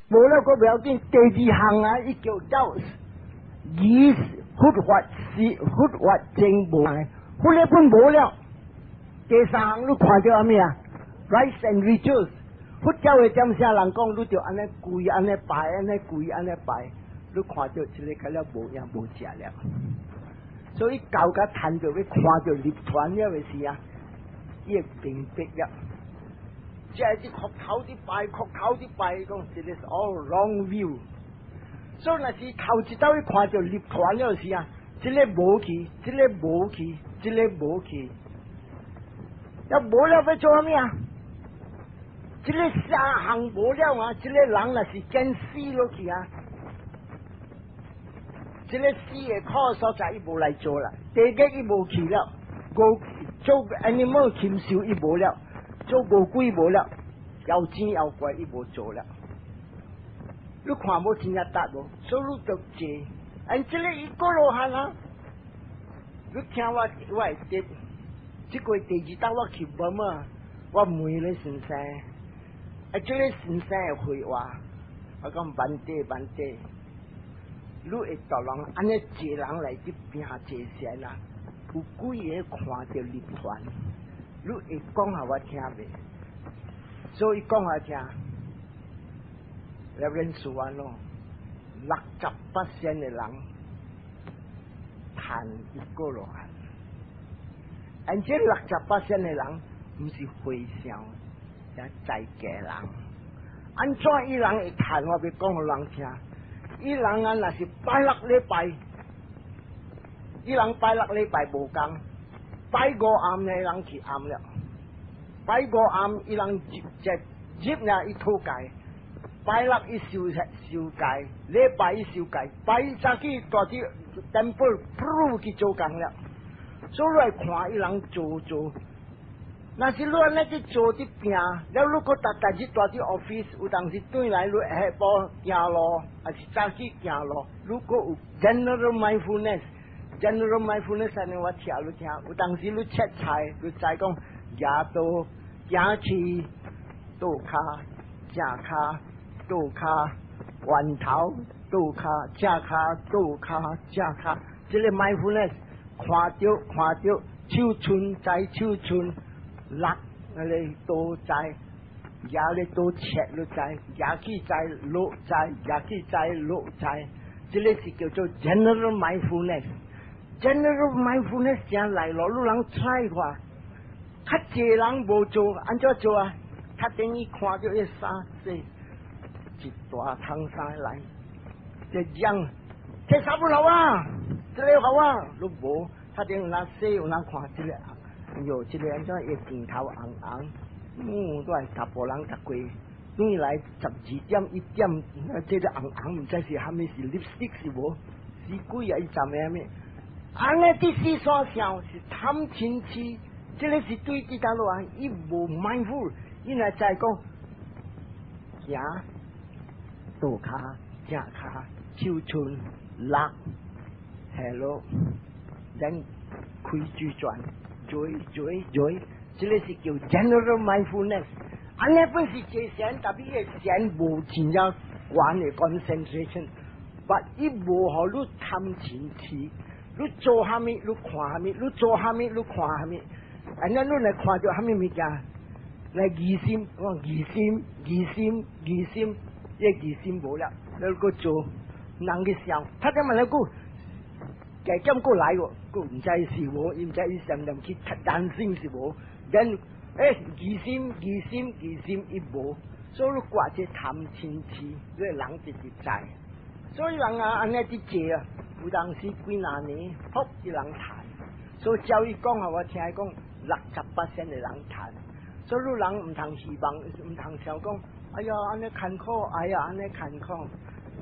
无了个不要紧，第二项啊，伊叫做以佛法是佛法正无碍，佛一般无了。第三项你看到阿咩啊 ？Rice and rituals， 佛教的点啥人讲，你就安尼跪安尼拜，安尼跪安尼拜，你看到这个开了无样无食了。所以教甲谈到要看到立团了的时啊，伊会明白了。即系啲磕头啲拜，磕头啲拜，讲这是 all wrong view。所以那是头一刀一看到立团了时啊，这个无去，这个无去，这个无去，要无了要做啥物啊？这个三项无了啊，这个人那是真死落去啊！这个死的靠所在伊无来做啦，第一伊无去了，做 animal 禽兽伊无了。做无鬼无了，妖精妖怪伊无做了，你看无真正答无，所以你就坐，这个一个罗汉啊，你听我会答，这个第二单我去问嘛，我问你先生，这个先生的会话，我讲万地，你会到人安尼一人来去拼一线啊，有几个看到立团？你会讲下我听未？所以讲下听，有人说话咯，60%的人谈一个罗汉，而且60%的人不是回想，也在家人。安怎伊人会谈？我要讲给人听。伊人啊，那是拜6礼拜，伊人拜6礼拜无讲。拜5暗呢，人去暗了；拜5暗，伊人接呢，伊讨戒；拜6伊受戒，礼拜伊受戒，拜早起大啲temple prove 去做工了。所以来看伊人做，那是你安尼去做啲病，了如果大日大啲 office， 有当时对来你下晡行路，还是早起行路，如果有 general mindfulness。General mindfulness 係我聽你聽，有當時你切菜，你再講牙刀、牙齒、刀卡、正卡、刀卡、彎頭、刀卡、正卡、刀卡、正卡，這個 mindfulness 看到手寸在手寸，勒你刀在，牙你刀切你在，牙齒在落在，牙齒在落在，這個是叫做 general mindfulness。General mindfulness 正来咯，你人猜看，较济人无做，安怎做啊？他等于看到一沙子，一大汤沙来，就讲，这啥不好啊？这个好啊，你无，他等于那洗有人看这个，哎呦，这个安怎一镜头红，都系十波人十几，转来12点1点，这个红唔知是虾米是 lipstick 是无？是鬼啊！伊站咩咩？安尼啲思所想是贪嗔痴，这个是对啲大路啊，伊无 mindful， 伊来再讲行刀卡、正卡、手寸、勒、hello， then 开主转，追，这个是叫 general mindfulness。安尼本是这线，特别个线无真正关的 concentration， 但伊无好你贪嗔痴。你做虾米，你看虾米，你做虾米，你看虾米。安尼你来看到虾米物件，来疑心，我疑心，一疑心无了，你个做，人去想，他点问你句，加减过来喎，佢唔知是我，唔知伊上任去担心是我，人疑心伊无，所以你挂只贪嗔痴，你人直直知。所以人啊，安尼啲借啊，有当时几廿年，好啲人谈。所以教育讲啊，我听讲60%的人谈。所以你人唔通希望，唔通想讲，哎呀，安尼坎坷，哎呀，安尼坎坷。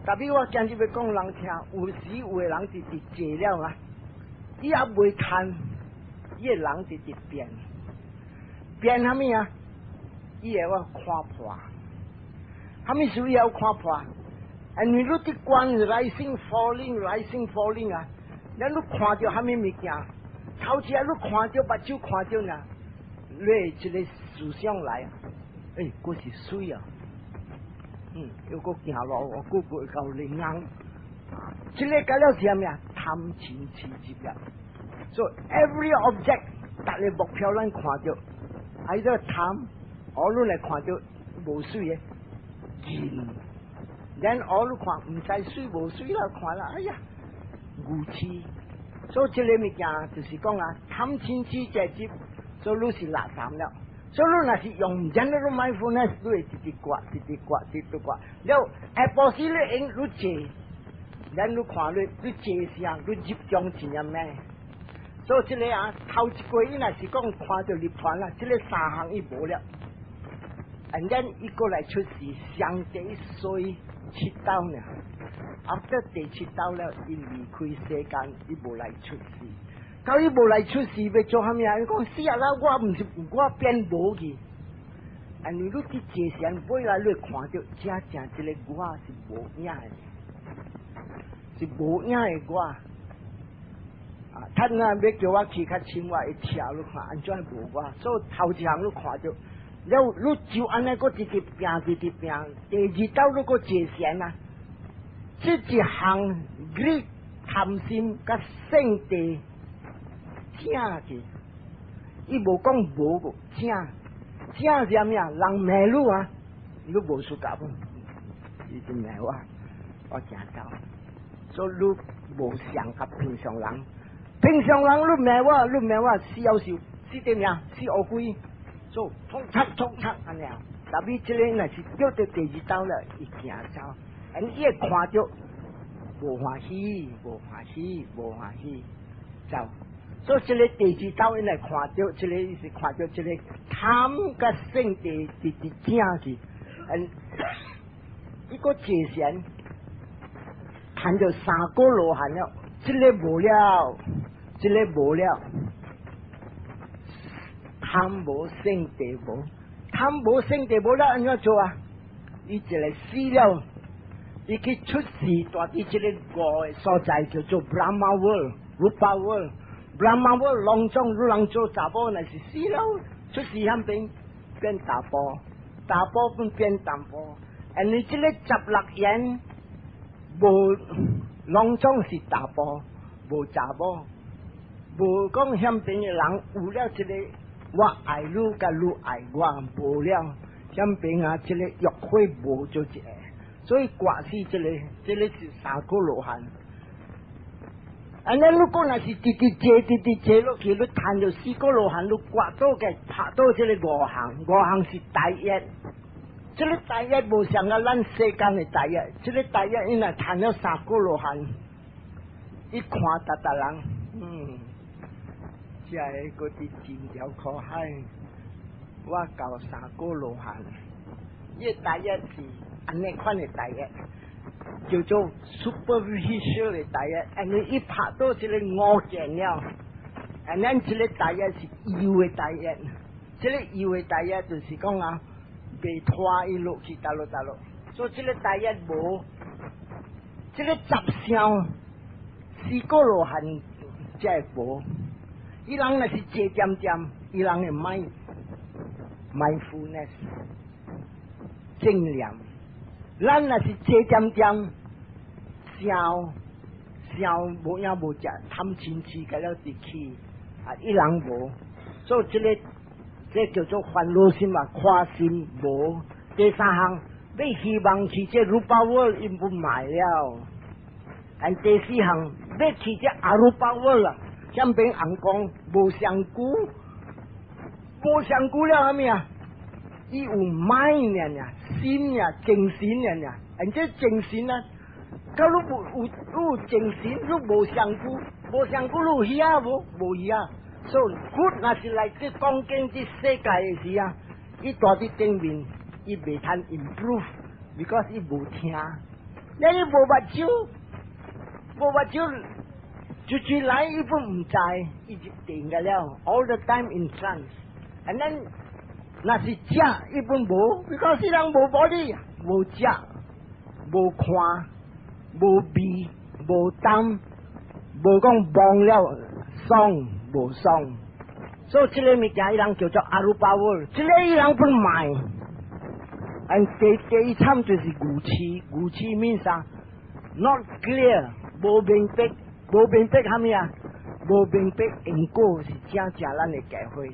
特别我今日要讲人听，有时有的人直直借了啊，伊也未谈，伊个人直直变虾米啊？伊会我看破，虾米事伊要看破？and 你啲光 rising falling 啊，你看到虾米物件？头次你看到目睭看到呢，你这个思想来啊，嗰是水啊，又个行路，我个个到灵安。这个搞了什么呀？贪钱痴执了。So every object， 大个目标咱看到，喺度贪，我都嚟看到无水嘅钱，然我都看唔使水无水啦，看啦，哎呀，无趣。所以这个物件就是讲啊，贪钱痴执，所以你是垃圾了。所以你若是用 general mindfulness， 你会直刮，了下晡時你用你坐，然你看你坐聲，你集中錢呀咩？所以這個啊，頭一個伊若是講看到立團啦，這個三項伊無了，and then 伊過來出事，上帝衰七刀呢，after 第七刀了，伊離開世間，伊無來出事。到伊无来出事，要做虾米啊？伊講死啊啦！我唔是我變無去，安尼你去坐上尾來，你看到真正這個我是無影的，是無影的我。啊，他那要叫我去較深，我會跳你看，安怎無我？所以頭一項你看到，了你就安尼個直直拼，第二道你個坐上啊，這一項你貪心甲聖地。正嘅，伊无讲无个正是啥物啊？人迷路啊，你无输甲不？伊就迷我正走，所以你无像甲平常人，平常人你迷我死夭壽，死點呀？死烏龜，所以衝插安尼啊！特別這個若是叫到第二道了，伊行走，安伊會看到無歡喜，走。所以這個第二道因來看到，這個是看到這個貪甲聖地正去，一個界線，談到三個羅漢了，這個無了，貪無聖地無了，安怎做啊？伊這個死了，伊去出世，大啲這個五個所在叫做 Brahma World、Rupa World。Brahma World 隆中，你人做查甫那是死了，出世響變大波變淡波，而你這個16元無隆中是大波，無查某，無講響邊嘅人有了這個我愛你甲你愛我，無了響邊啊這個約會無做一個，所以掛是這個是三個羅漢。安尼如果若是直接落去，你談到四個羅漢，你刮到嘅拍到這個五行是第一。這個第一無像啊，咱世間嘅第一。這個第一因為談了三個羅漢，一看達人，即係嗰啲真條可海，我教三個羅漢，呢第一是安尼款嘅第一。叫做 superficial 嘅第一，and 你一拍到這個五件了 ，and then 這個第一是要嘅第一，這個要嘅第一就是講啊，被拖一路去大路，所以這個第一無，這個十相四個羅漢即係無，伊人若是坐點，伊人嘅mindfulness 正念。咱若是坐點，笑無影無食，貪錢痴個了地氣，啊伊人無，所以這叫做煩惱心嘛，誇心無。第三項，你希望去這Rupa World，伊唔買了。and 第四項，要去這Arupa World啦，向邊人講無上古了係咪啊？伊有mind呀，心呀，精神呀，而且精神啊，假如有精神，你無上古，你有無啊？所以 good 若是來這講經這世界嘅時啊，伊大啲頂面，伊未通 improve，because 伊無聽，你伊無目睭，就來伊都唔知，伊就定㗎了 ，all the time in trance，and then。那是食一般無，你講世人無保理，無食，無看，無味，無擔，無講忘了爽無爽，所以這個物件伊人叫做Arupa World，這個伊人不賣， and 第一参就是牛市，牛市 means 啊 ，not clear， 无明白，无明白虾米啊？无明白因果是正咱的教会。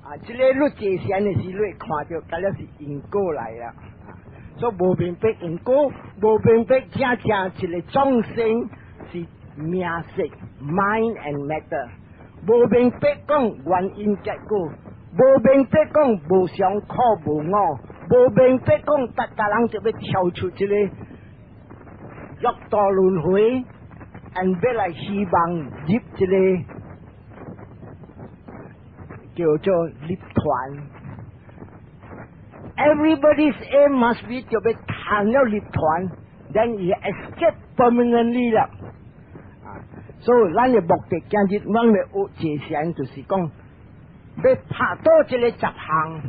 啊，这个你坐禅的时，你会看到，嗰了是因果来啦。所以无明白因果，无明白正一个众生是命色 mind and matter。无明白讲原因结果，无明白讲无常苦无我，无明白讲大家人就要跳出这个六道轮回。and 要来希望入这个叫做立团。Everybody's aim must be 就要谈了立团 ，then you escape permanently 啦。所以咱嘅目的今日我哋學這些就是講，要拍到這個習行，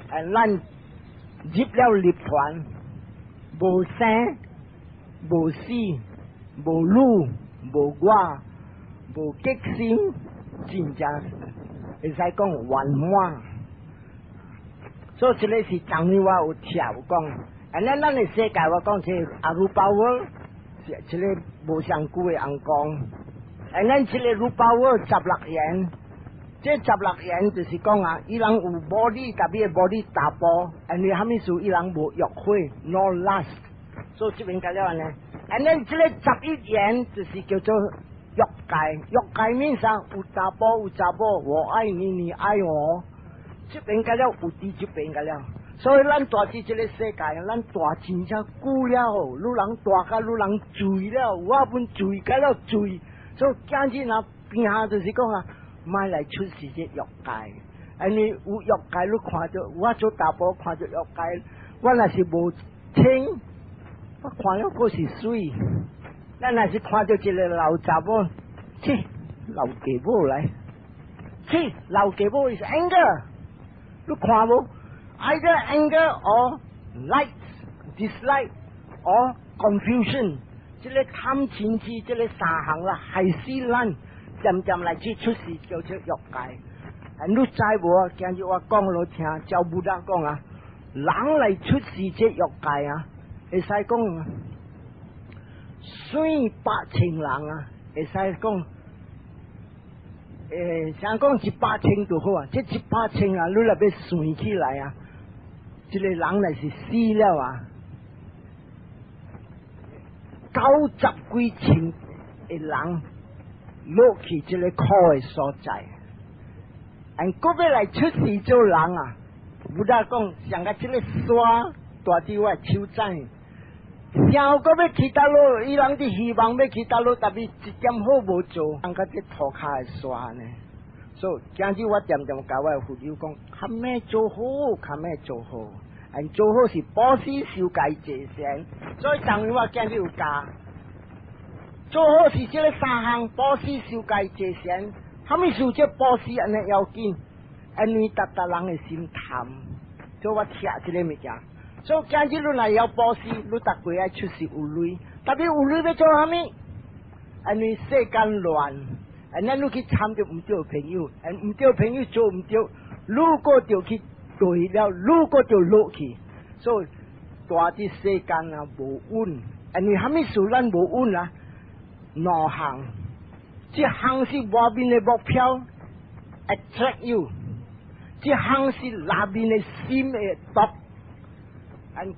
咱入了立團，無生無死。無路無我無激心，真正會使講圓滿。所以這個是昨日我有聽有講，咱嘅世界我講是阿魯巴沃，是這個無上古嘅人講，咱這個魯巴沃16元，這16元就是講啊，伊人有 body， 特別 body 大波，你蝦米數伊人無約會 ，no last， 所以這邊講了呢。咱這個11元就是叫做欲界，欲界面上有查甫有查某，我愛你，你愛我，這邊講了有啲這邊講了，所以咱大至這個世界，咱大真正久了，愈人大甲愈人醉了，我本醉甲了醉，所以今日啊邊下就是講啊，買來出世這欲界，你有欲界你看到，我做查甫看到欲界，我若是無清。我看了嗰是水，咱若是看到一個老查某，切老家母來，切老家母是 anger， 你看無 ？either anger or like dislike or confusion， 這個貪錢痴，這個三項啦，係使咱漸漸來去出事叫做欲界。你知無？今日我講落聽，照布達講啊，人嚟出事這欲界啊！會使講，算8,000人啊，會使講，想講100,000就好啊，這100,000啊，你若要算起來啊，這個人嚟是死了啊，90幾千嘅人落去這個苦嘅所在，嗰要來出事做人啊，有得講，上個這個山大啲我手指。想個要去倒落，伊人啲希望要去倒落，特別一點好無做，人家啲塗骹會刷呢。所以今日我點點教我嘅父母講，較咩做好，較咩做好，做好是保持受戒戒善。所以昨日我今日有教，做好是這個3項保持受戒戒善，蝦米事這保持安尼要緊，你達人嘅心貪，所以我聽這個物件。所以今日你若要保持，你逐個愛出事有鐳，特別有鐳要做蝦米？你世間亂，咱你去參着唔對朋友，唔對朋友做唔對，如果就去對了，如果就落去，所以大啲世間啊無穩，你蝦米事咱無穩啊？兩項，這項是外面嘅目標 attract you， 這項是內面嘅心嘅毒。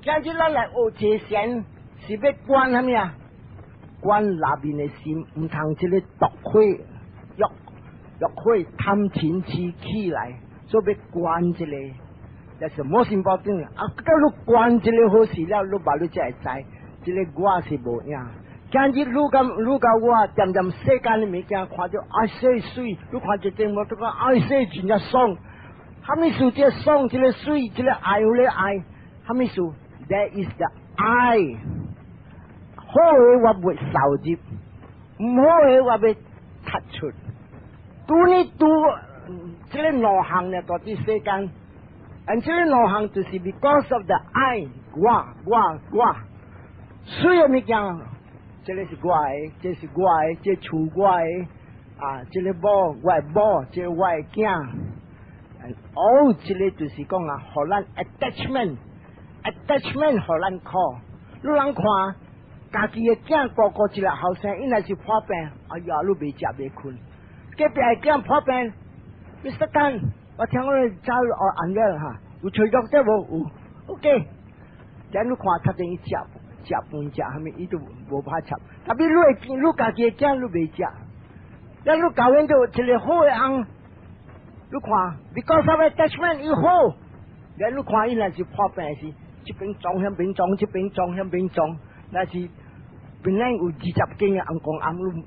今日咱來學這些是要關蝦米啊？關內面嘅心，唔通這個毒火、欲火貪錢痴起來，所以要關這個，但是冇心保證啊！假如關這個好事了，你把你才會知，這個我是無影。今日你甲我點點世間嘅物件，看到愛水水，你看這節目都講愛水真正爽，蝦米事這爽，這個水，這個愛有咧愛。蝦米事 ？That is the I。好嘅我會受接，唔好嘅我會突出。這個內行呢，到底世間，而這個內行就是 because of the I， 我。所以咪講，這個是我嘅，這是我嘅，這厝我嘅，這個某我嘅某，這個我嘅囝。這個就是講互咱 attachment。attachment 互咱靠。你人看，家己的囝哥哥一个后生，因若是破病，哎呀，你袂食袂困。隔壁的囝破病，Mr. Tan， 我听我走安了哈，有吹doctor得无？有 ，OK。咱你看，他等于食饭食，下面伊都无怕吃。特别你家己的囝你袂食，咱你教阮到一个好的翁，你看 ，because of attachment 伊好，咱你看伊若是破病是。这边撞向边撞，这边撞向边撞，那是本来有20斤的红公红路，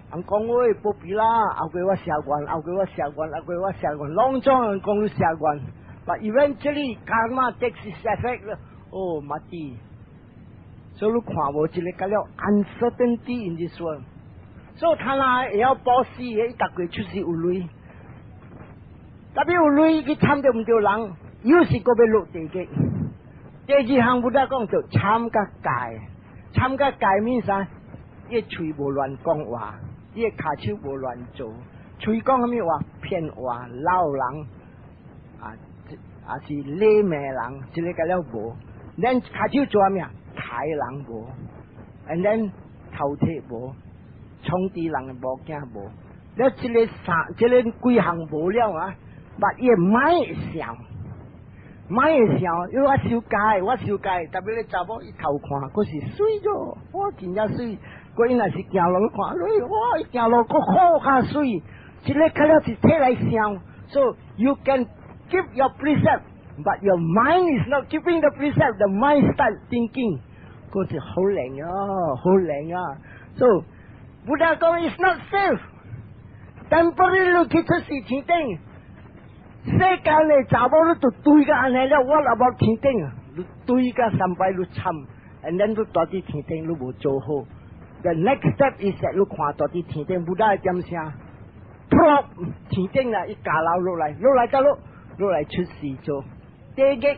红公喂保庇啦，后过我下完，后过我下完，后过我下完，long john公路下完，but eventually karma takes its effect 了，哦，马蒂，所以你看无一个叫了 uncertainty in this world， 所以他那也要保死，一大个出是有累，特别有累，佢参着唔着人，有时个要落地嘅。第二项不得讲就参加戒，参加戒面啥？伊嘴无乱讲话，伊骹手无乱做，嘴讲咩话骗话闹人啊是勒骂人，这个叫了无。咱骹手做咩？抬人无 ，and then 偷窃无，冲敌人无惊无。了这个几项无了啊，把伊买上。买的时候，因为我受戒，特别你查某一头看，嗰是水咗，哇，真正水。嗰因若是行路看，哇，伊行路嗰好下水，一个看了是摕来想。So you can keep your precept, but your mind is not keeping the precept. The mind start thinking， 嗰是好靈啊，好靈啊。So 不但講 it's not safe， temporarily 去出事天頂。世界咧，查某你就對個安尼了，我若無天頂啊，你對個三擺你參，and then 你到底天頂你無做好。The next step is that 你看到底天頂，不但係點聲 ，prop 天頂啦，一架樓落嚟就落嚟出事做地擊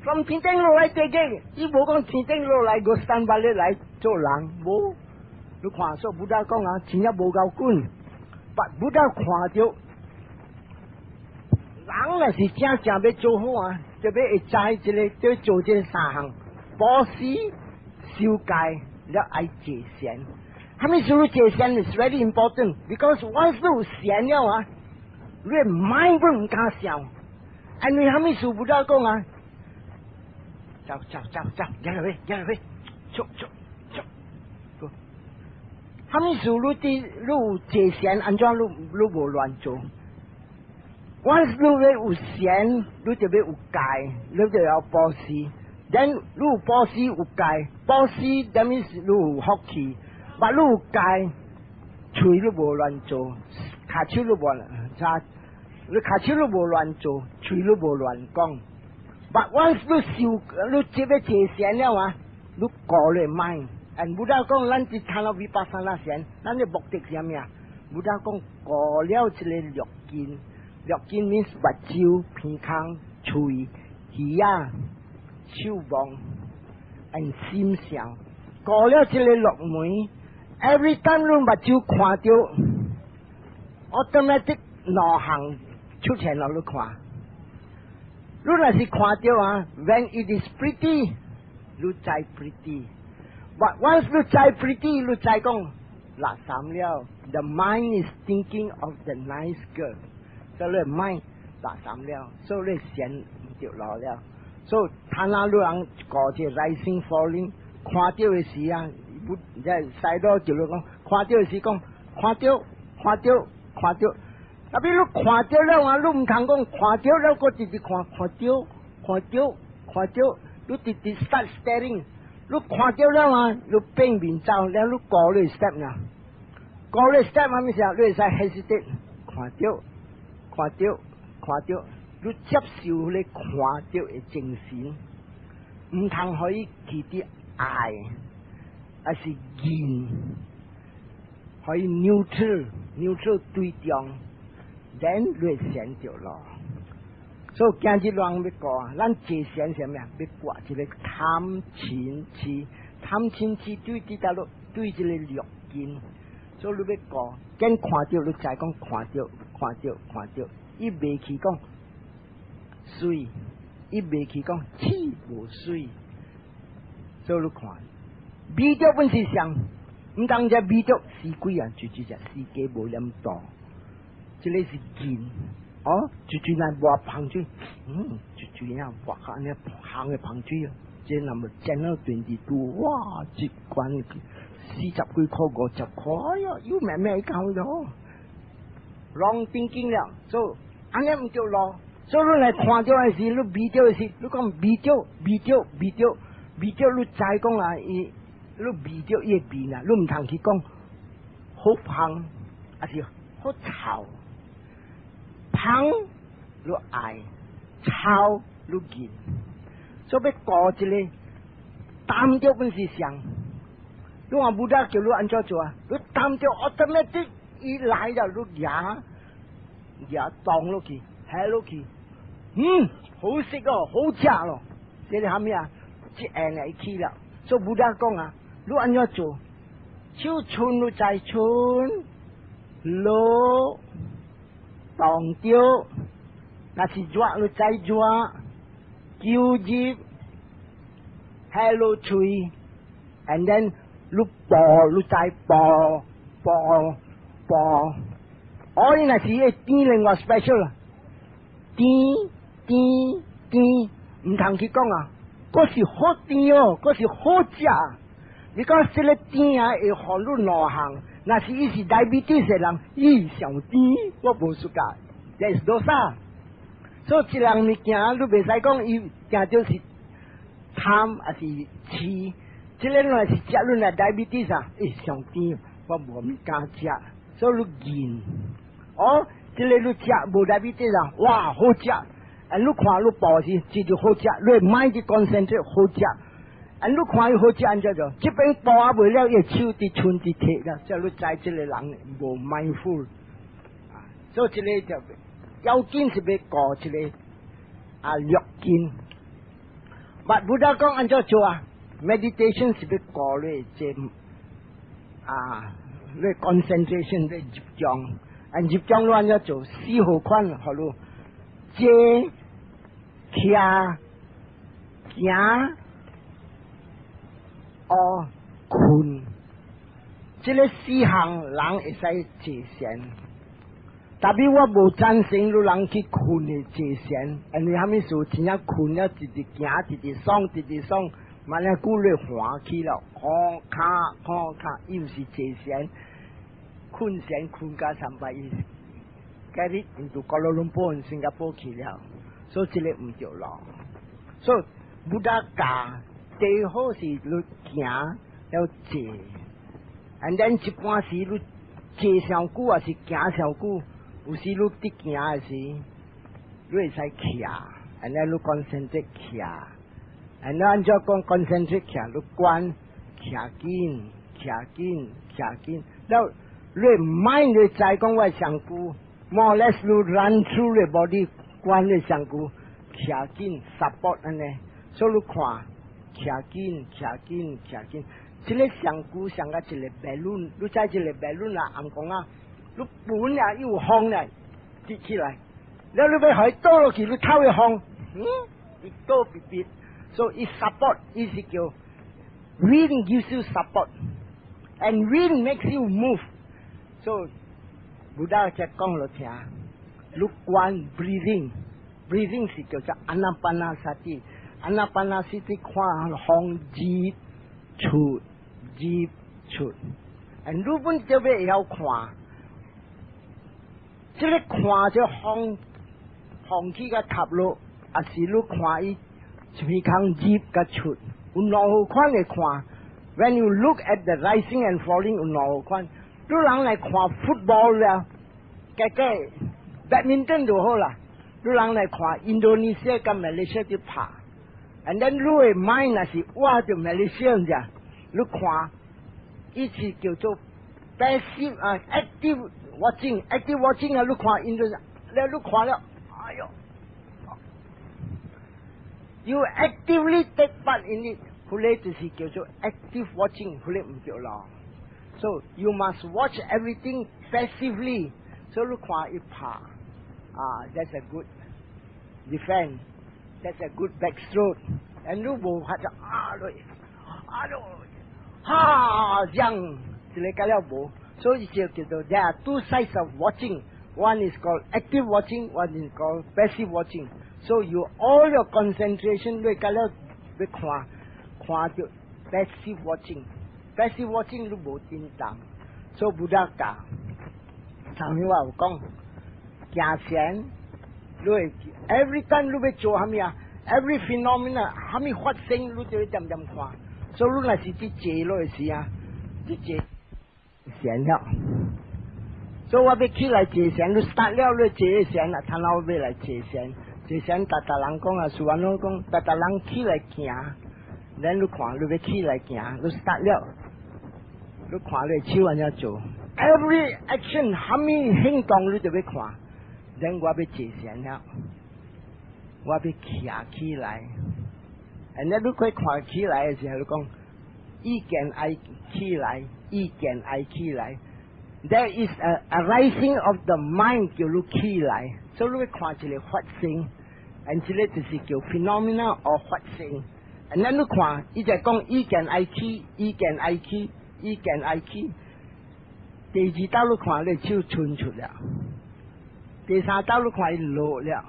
，from 天頂落嚟地擊，伊無講天頂落嚟個三擺你嚟做人，無。你看所不但講啊，錢也無夠滾，不但看到。人若是正要做好啊，就要會知一個要做這三項：保持、受戒，了愛戒善。他們說戒善 is very important because once 你有善了啊，你嘅 mind 都唔敢想。因為他們說不到講啊，走，入去，走。他們說你有戒善，安怎你無亂做。once 你有善，你就要有戒，你就要保持。then 你有保持有戒，保持 that means 你有福氣，但你有戒，嘴你無亂做，骹手你無你骹手你無亂做，嘴你無亂講。but once 你接要戒善了啊，你過嚟mind，and 唔得講咱只睇到vipassana善，咱嘅目的係咩啊？唔得講過了一個六見。六見 means 目睭、鼻孔、嘴、耳、手望 and 心想。過了這個六門 ，every time 你目睭看到 ，automatic 內行出現落你看。你若是看到啊 ，when it is pretty， 你知 pretty。But once 你知 pretty， 你知講垃圾了。The mind is thinking of the nice girl。所以你mind 垃圾了，所以你善唔掉落了，所以睇下你人過隻 rising falling， 看到嘅時啊，即係細多條路講，看到嘅時講，看到，特別你看到了啊，你唔通講看到了，個直直看到，你直直 start staring， 你看到了啊，你變面走，然後你過嚟 step 啊，過嚟 step 係咩時候？你係使 hesitate， 看到，你接受你看到嘅精神，唔通可以記啲愛，還是怨，可以 neutral 對象， then 你善掉咯。所以今日人要講，咱戒善係咩啊？要掛一個貪嗔癡對啲大陸對一個六見。所以你要講，跟看到你再講看到，伊未去講水伊袂去讲气无水，所以你看，味道本是香，唔当只味道死鬼啊，就只死鸡无咁多，这里是劲，哦，就那挖螃水，就那挖下那行嘅螃水啊，即那么整到22哇，一罐40几块50块呀，又慢慢搞咗。long thinking 了，所以安尼唔叫咯。所以你来看到嘅时，你味道嘅时，你讲味道，你再讲啊，你味道越变啊，你唔通去讲好香，还是好臭，香你爱，臭你见，所以要过一个淡掉本是香。你话不得叫你安怎做啊？你淡掉 automatic。伊来了，你也当落去，下落去，好食哦，好食咯。这里下面啊，即下嚟去了，所以不得讲啊，你安怎做？手春你再春，落当掉，那是抓你再抓，揪入，下落吹 ，and then 你爆，你再爆。我呢是一甜另外 special 啦，甜，唔通去讲啊，嗰是好甜哦，嗰是好食。你讲这个甜啊，会好你内行，那是伊是diabetes嘅人，伊上甜，我无输噶，这是多啥？所以一人物件，你袂使讲伊行就是贪还是痴，这个若是食你那 diabetes 啊，伊上甜，我无敢食。所以你见，哦，这里你食无代表啲啊，哇，好食！啊，你看你报时，这就好食，你买啲concentrate好食。啊，你看伊好食，安怎做？这边报啊未了，伊手伫春伫摕啦，所以你知这个人无 mindful。啊，所以这个就要紧是要过这个略紧。但不得讲安怎做啊 ？meditation 是要过咧这你 concentration 你集中，集中你安怎做4号款，好咯，坐、徛、行、困，这个4项人会使坐禅。特别我无赞成你人去困的坐禅，因为虾米事真正困了，直行，直爽。万一骨力滑起了，咔，又是坐禅，困禅困加300亿，今日印度哥伦布、新加坡去了，所以这个唔对咯。所以不得教，最好是你行要坐， and then 一般时你坐上久还是行上久，有时你伫行的时，你会使徛 ，and then 你concentrate徛。and 你按照讲 concentrate 徛，你关徛紧，แล้ว你 mind 你再讲我上久 more or less 你 run through the body 关你上久徛紧 support 安尼，所以你看徛紧，这个上久上个一个 balloon， 你在这个 balloon 啊，红讲啊，你本啊又风咧跌起来，แล้ว你要海倒落去，你透去风，一倒别别。So it support is equal. Wind gives you support, and wind makes you move. So Buddha จะ講落聽，你關 breathing 是叫做 anapanasati， anapanasati 看風入出， and 你本就要看，這個看就風氣嘅吸落，還是你看伊。隨空入甲出，有兩號款嚟看。When you look at the rising and falling， 有兩號款。你人嚟看 football 啦，計 badminton 就好啦。你人嚟看印度尼西亞跟馬來西亞啲拍 ，and then 你嘅 mind 那是哇就馬來西亞咋？你看，依次叫做 passive 啊 active watching 啊，你看印度，你看了，哎喲。You actively take part in it， 佢呢就是叫做 active watching， 佢呢唔叫咯。So you must watch everything passively。所以你看一拍，that's a good defense。That's a good backstroke. And 你无法就这样，一个解了无，所以就叫做 there are two sides of watching. One is called active watching, one is called passive watching. So you all your concentration 你解了要看到 passive watching. Passive watching 你无震动，所以不得教。上面我有讲，行前你 every time 你要做啥物啊 ？Every phenomena 啥物发生，你就要点点看。所以你若是伫坐落时啊，伫坐前了。所以我要起来坐前，你 start 了你坐前啊，他老要来坐前，坐前达人讲啊，苏安老讲，达人起来行，然你看你要起来行，你 start 了，你看你手安怎做 ？Every action 啥物行动你就要看，然我要坐前了，我要徛起来。And then 你可以看起来的时候，你讲意见爱起来，意见爱起来。There is a rising of the mind 叫你起来，所以你看一个发生 ，and 这个就是叫 phenomena or 发生。And then 你看，伊就讲意見愛起，意見愛起，意見愛起。第二道你看你手伸出了，第三道你看伊落了，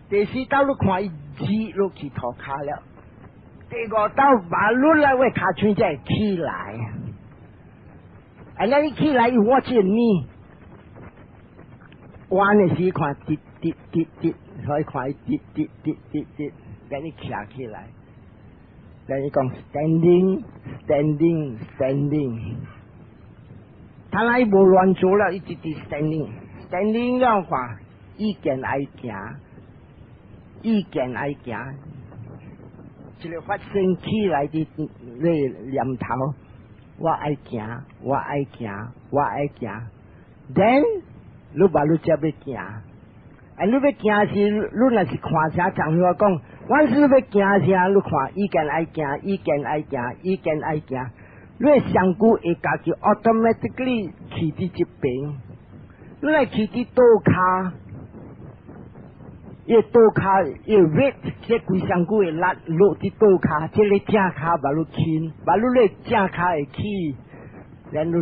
第四道你看伊指落去涂骹了，第五道把落来位骹穿才起來。And then 伊起來伊watch me，彎的時看滴滴滴滴，所以看伊滴滴滴滴滴。then 你徛起來 then 你講 standing，他那伊無亂做了，伊直直 standing 了看，意見愛行，一個發生起來的念頭，我愛行，then 你把你才要行。你要行時，你若是看啥，像我講，我是要行時，你看意見愛行，你上句會家己 automatically 去佇這邊，你來去佇倒骹，伊倒骹伊 weight， 這規上句會落佇倒骹，這個正骹把你輕，把你咧正骹會起，然後你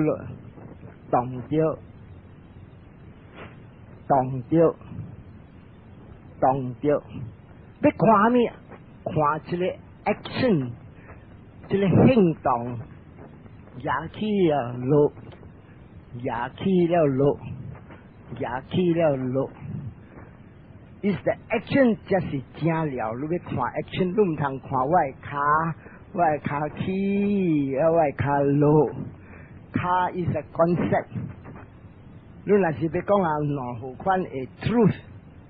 動着。要看咩？看这个 action， 这个行动，也起了落。Is the action 就是正了，你要看 action， 你唔通看我的脚起，我的脚落。脚 is a concept。你若是要讲啊，两好款的 truth。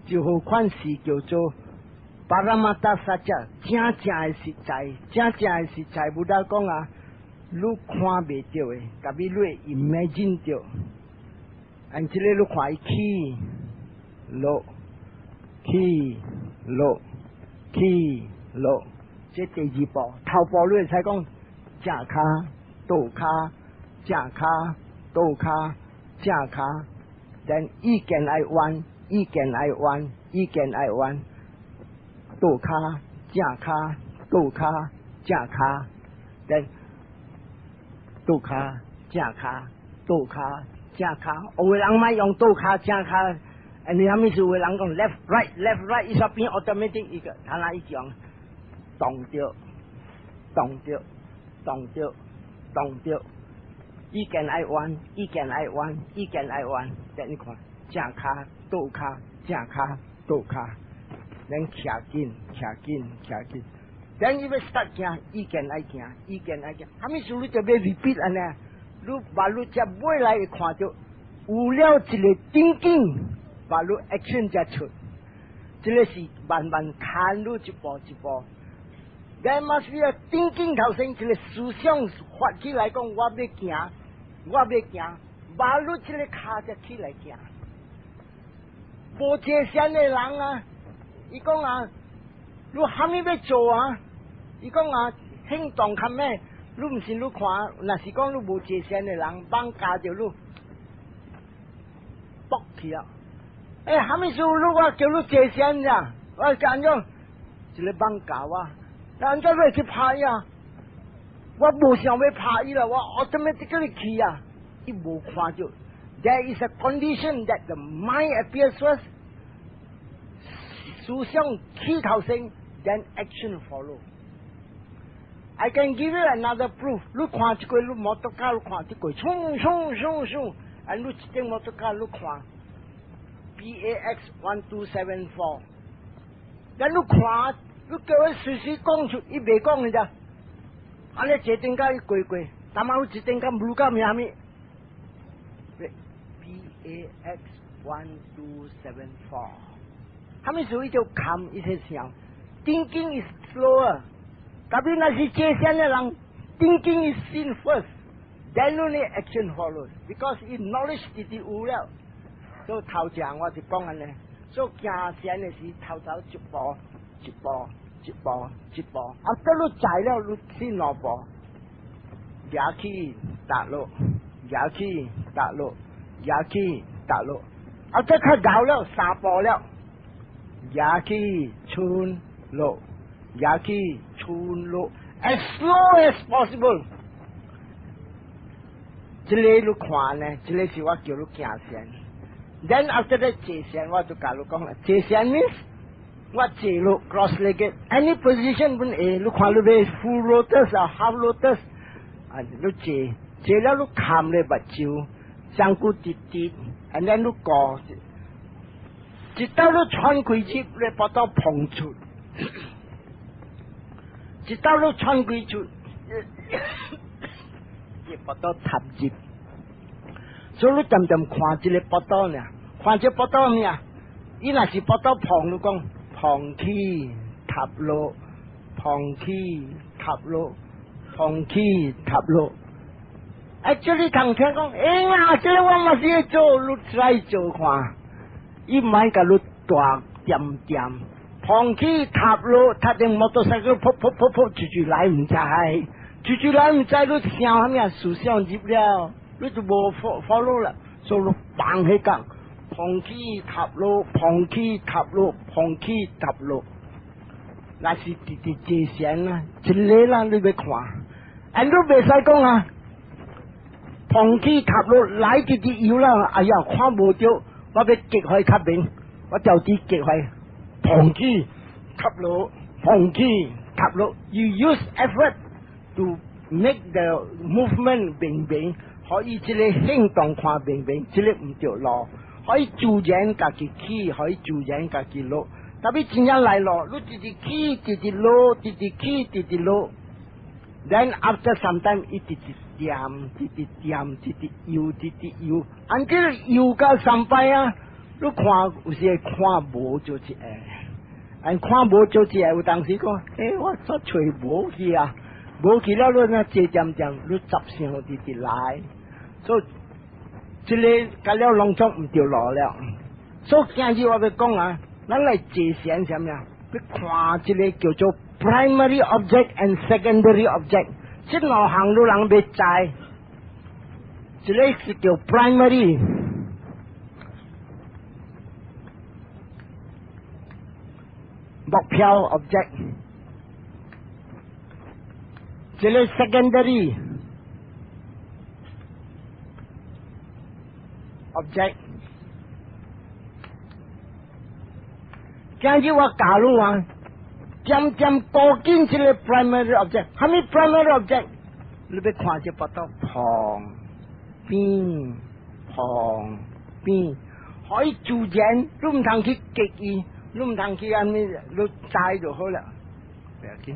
就好款是叫做巴拉马达萨加，真的实在，不得讲啊，你看袂到的，特别你 imagine 到，按这个你看伊起落，这第二步，头步你才讲正骹倒骹，正骹倒骹，正骹，但意見愛彎。意見愛彎，倒骹正骹，倒骹正骹，then 倒骹正骹，有個人咪用倒骹正骹，你下面是有個人講 left right，伊說變 automatic 一個，他那一講動着，意見愛彎，then 你看正骹。倒骹，正骹，倒骹，咱徛緊，咱伊要 start 行，意見愛行，啥物事你就要 repeat 安尼，你把你只尾來會看到，有了一個thinking，把你 action 才出，這個是慢慢看你一步。There must be a thinking 頭先，一個思想發起來講，我要行，把你這個腳才起來行。無界線的人啊，伊講啊，你啥物要做啊？伊講啊，行動看咩？你唔是你看，若是講你無界線的人，綁架着你，搏去啊！啥物事你我叫你界線呀？我讲咗一个放假啊，人家要去拍呀，我无想要拍伊啦，我 automatically 去啊，伊无看到。There is a condition that the mind appears first， 思想起头先 ，then action follow。I can give you another proof。你看一个，你摩托车，你看一个，冲冲冲冲，啊！你一顶摩托车，你看 PAX 1274，然你看，你叫佢随时讲出，伊未讲嘅咋？啊！你一顶架伊过过，但系我一顶架唔讲咩咩 ？PAX 1274，他们属于就看一些想 ，thinking is slower。tapi 那是接线的人 thinking is seen first then only action follows because in knowledge 直直有了所以头前我就讲安尼所以行线的是头头一步一步一步一步啊到你在了你先两步也去踏路也去踏路也去踏路啊这较高了三步了也去村路也去村路 as slow as possible。这里你看呢，这里是我叫你行线。Then after that 坐线，我就教你讲啦。坐线 means 我坐路 cross-legged any position 本你看你咩 full lotus 啊 half lotus 啊，你坐了你看你目睭，上骨滴滴 ，and then 你過，直到你穿開切，你把刀碰出。直到你穿過出，你把刀插入，所以你漸漸看這個把刀呢，看這把刀咩啊？伊若是把刀碰，你講碰起插落，碰起插落，碰起插落。這裡同聽講，呀，這個我嘛是要做，你來做看，伊唔係甲你大點點。碰起塔路，塔定摩托車佢噗噗噗噗，住來唔知，住來唔知，你想下咩思想入了，你就無 follow 啦，所以你放起講，碰起塔路，碰起塔路，碰起塔路，那是直直接線啦，一個啦你要看，你袂使講啊，碰起塔路來直直搖啦，哎呀看無到，我要擊開較明，我就啲擊開。碰起塔路，碰起塔路。You use effort to make the movement 平平，可以這個行動看平平，這個唔掉落，可以自然家己起，可以自然家己落。特別真正來落，你直直起，直直落，直直起，直直落。Then after some time，伊直直點，直直點，直直搖，直直搖，until 搖到三擺啊！你看有時看無就一個。看無就只有當時講，我所找無去啊，無去了你那坐點點，你執上直直來，所以這個搞了農場唔掉落了。所以今日我要講啊，咱來坐線什麼呀？要看這個叫做 primary object and secondary object， 這兩項都人要知，這個是叫 primary。目標 object， 這個 secondary object。今日我教你啊，漸漸過緊這個 primary object， 係咪 primary object？ 你要看這把刀旁邊，旁邊可以自然，你唔通去激伊。你唔通去安尼，你知就好啦，不要緊，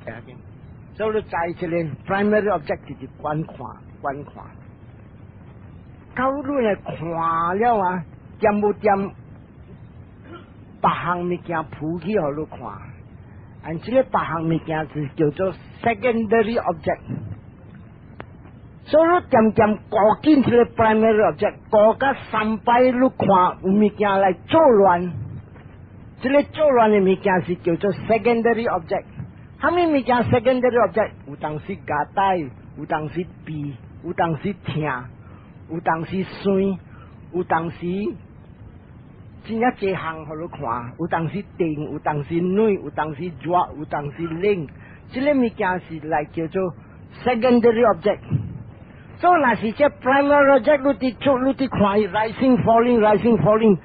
不要緊。所以你知一個 primary object 就是觀看。到你嚟看了啊，點無點別項物件鋪起互你看，而這個別項物件是叫做 secondary object。所以漸漸過緊這個 primary object， 過到三擺你看有物件來作亂，這個作亂的物件是叫做 secondary object。啥物物件 secondary object？ 有當時夾帶，有當時鼻，有當時疼，有當時酸，有當時真正一项互你看，有当时定，有当时软，有当时热，有当时冷。这个物件是来叫做 secondary object。所以那是这 primary object 你做你看 rising falling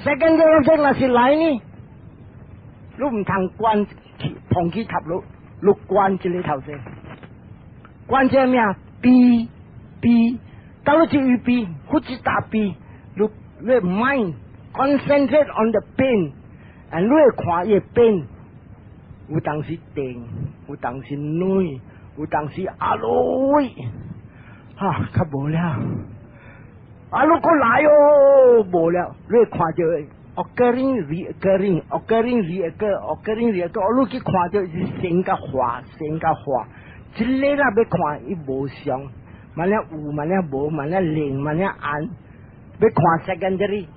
secondary object 那是来呢，你唔通關碰起塔路，你關這裏頭先，關這咩啊 ？B， 到你就 B， 好似打 B， 你 mind concentrate on the pain， and 你看伊 pain， 有當時定，有當時軟，有當時阿羅。哈，較無了，啊，如果來哦，無了，你看到 occurring reoccur， 我你去看到是升甲化，一個啦要看伊無相，萬了有，萬了無，萬了零，萬了暗，要看 secondary，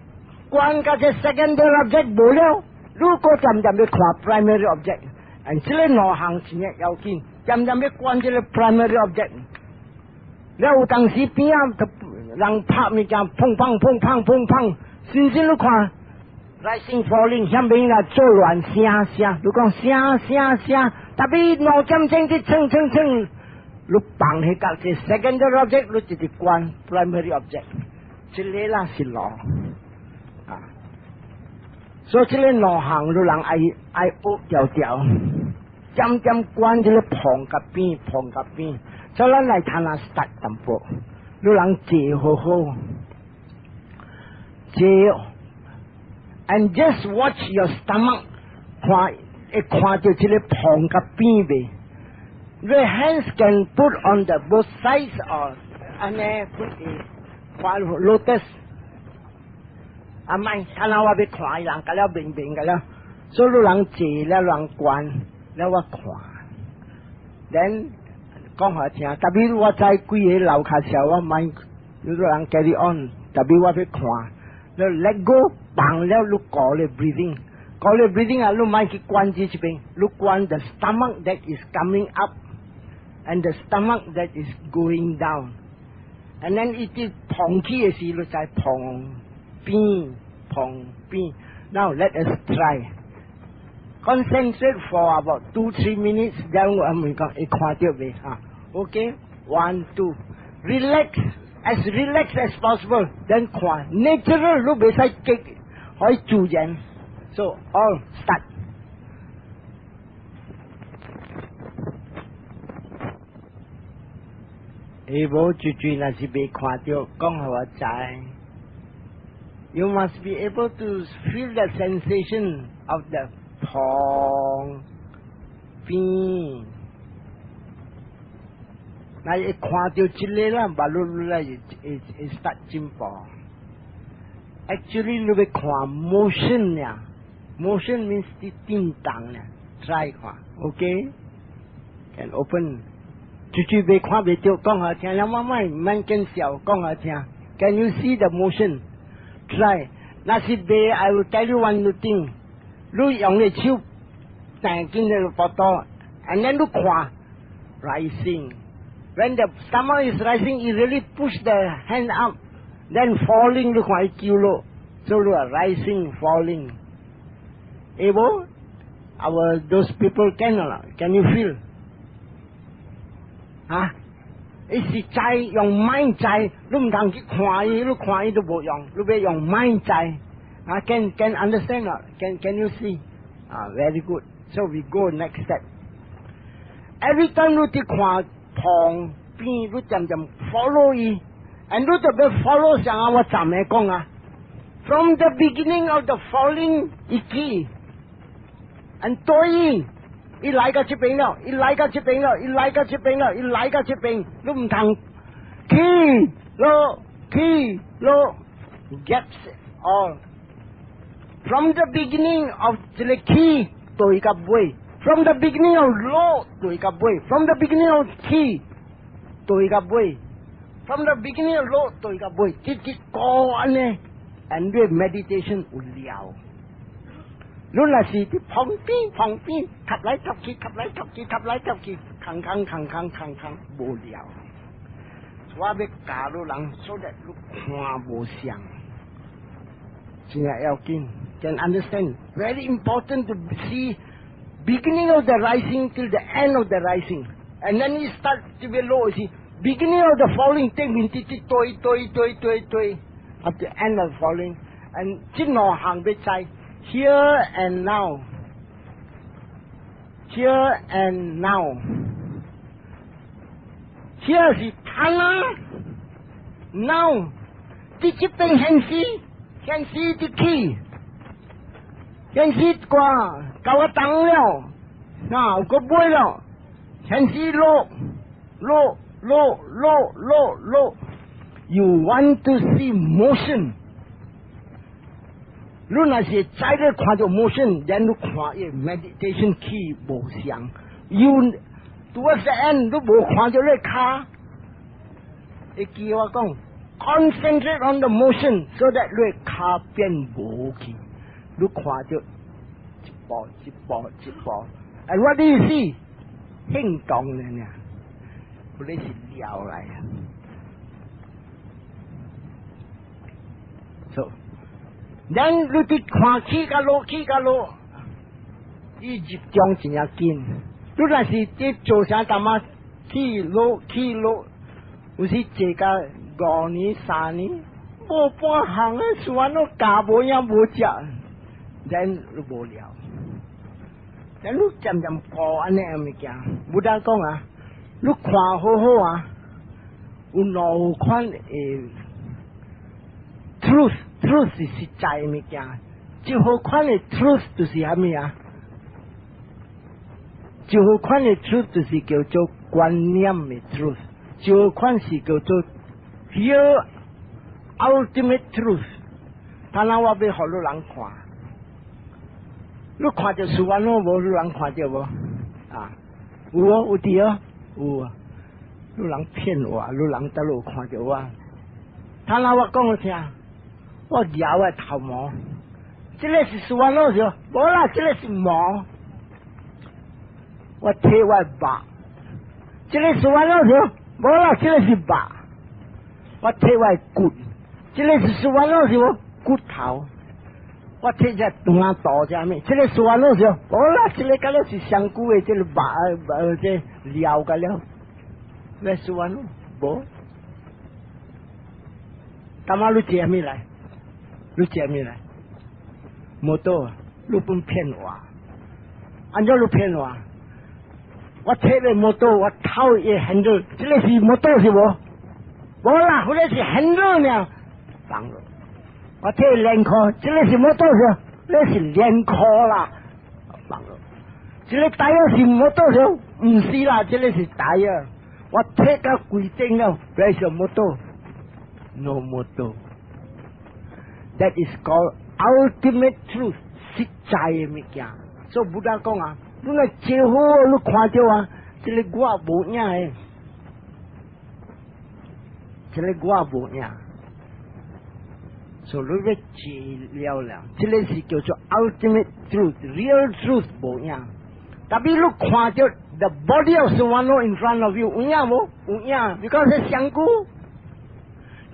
關個只 secondary object 無了，如果漸要看 primary object， 而這個兩項先要緊，漸要關這個 primary object。了有當時邊啊，人拍物件砰，先你看 rising falling， 下面啊做亂聲，你講聲，特別腦針聲啲蹭，你放喺隔隻 secondary object， 你直接關 primary object， 這個啦是羅啊，所以這個兩項你人愛惡條，漸關這個旁甲邊。所以咱來談下 start 淡薄，你人坐好，and just watch your stomach， 看到這個旁甲邊唄。Your hands can put on the both sides or 安尼 put in lotus。唔係，睇下我要看人，個了明個了，所以你人坐了人關，了我看 ，then。講下聽，特別我在幾個樓下時候，我咪有個人 carry on， 特別我要看，你 let go， 放了你過嚟 breathing， 啊，你咪去關這邊，你關 the stomach that is coming up and the stomach that is going down，and then 一啲碰起嘅時，你再碰邊。Now let us try。Concentrate for about 2-3 minutes， then 我們講一看到未啊 ？OK， 1, 2， relax as possible， then 看 natural， 你唔使激，可以自然。So all start。無最那是未看到，講互我知。You must be able to feel the sensation of the 旁邊，那一看到這個啦，把路啦會 start 進步。Actually，你要看 motion 呀 ，motion means 啲震動呀 ，try 看 ，OK？Can open， 最未看未到，講下聽，兩媽媽唔免見笑，講下聽。Can you see the motion? Try。那是未 ，I will tell you one thing。你用你手彈進個波多 ，and then 你看 rising。When the stomach is rising, you really push the hand up. Then falling, 你看伊叫落，所以你話 rising, falling. Able? Our those people can you feel? 啊？伊是在用 mind 在，你唔通去看伊，你看伊都冇用，你要用 mind 在。Can understand or can you see? Very good. So we go next step. Every time 你去看旁邊，你漸 follow 伊 ，and 你特別 follow 上我站嚟講啊。From the beginning of the falling 一起 ，and 對伊，伊來個這邊了，伊來個這邊了，伊來個這邊了，伊來個這邊，你唔通起落 gaps all。From the beginning of the key to ika boy. From the beginning of low to ika boy. From the beginning of key to ika boy. From the beginning of low to ika boy. Kit ko ane. And the meditation uliao. Lula si ti phong pi. Kap lai kap ki. Kang bo liao. Swabe karo lang so that lu kwa bo siang. 真系要紧 ，can understand. Very important to see beginning of the rising till the end of the rising, and then it start to be low. See, beginning of the falling, take me to up to end of falling, and 即路行要知 here and now, here and now. Here 是贪啊 ，now 啲即边显示啲 key， 显示挂搞个灯了，嗱个杯了，显示落。You want to see motion？ 你那是在咧看到 motion， 然后看嘅 meditation key 无相。You towards the end， 你无看到咧卡，你叫我讲 concentrate on the motion， so that 你卡变无去，你看到一步。And what do you see？ 輕動嘅呢，嗰啲是料嚟啊。So， then 你啲看起個路，你集中真係緊。你若是啲做啥干嘛？起路，有時坐個5年3年，無半行啊，算都教無影無食 ，then 你無聊。但你漸過安尼嘅物件，冇得講啊！你看好啊，有兩款嘅 truth 是實在嘅物件，最好款嘅 truth 就是啥物啊？最好款嘅 truth 就是叫做觀念嘅 truth， 最好款是叫做 pure ultimate truth。但係我要好多人看。你看到书安咯，无你人看到无？啊，有啊，有啲啊，有啊。你人骗我，你人得路看到我。他拿我讲我听，我摇我头毛，这个是书安咯是，无啦，这个是毛。我睇我白，这个书安咯是，无啦，这个是白。我睇我骨，这个是书安咯是骨头。我睇只断刀只咩？这个酸咯是，好啦，这个嗰个是香菇嘅，这个白这料噶了，那酸咯，无。干嘛你借咩来？你借咩来？冇多，你本骗我，按照你骗我，我睇你冇多，我偷嘢很多，这个是冇多是无？冇啦，嗰个是很多呢，放咗。我睇練課，這個是冇多少，呢是練課啦。這個大約是冇多少，唔是啦，這個是大約。我睇個規定了，這是冇多 ，no 冇多。That is called ultimate truth， 實在嘅物件。所以不得講啊，你嚟最好你看到啊，這個我冇影嘅，這個我冇影。所以你治療了，這個是叫做 ultimate truth，real truth 冇影。但係你看到 the body of someone in front of you， 有影冇？有影，你講係香菇，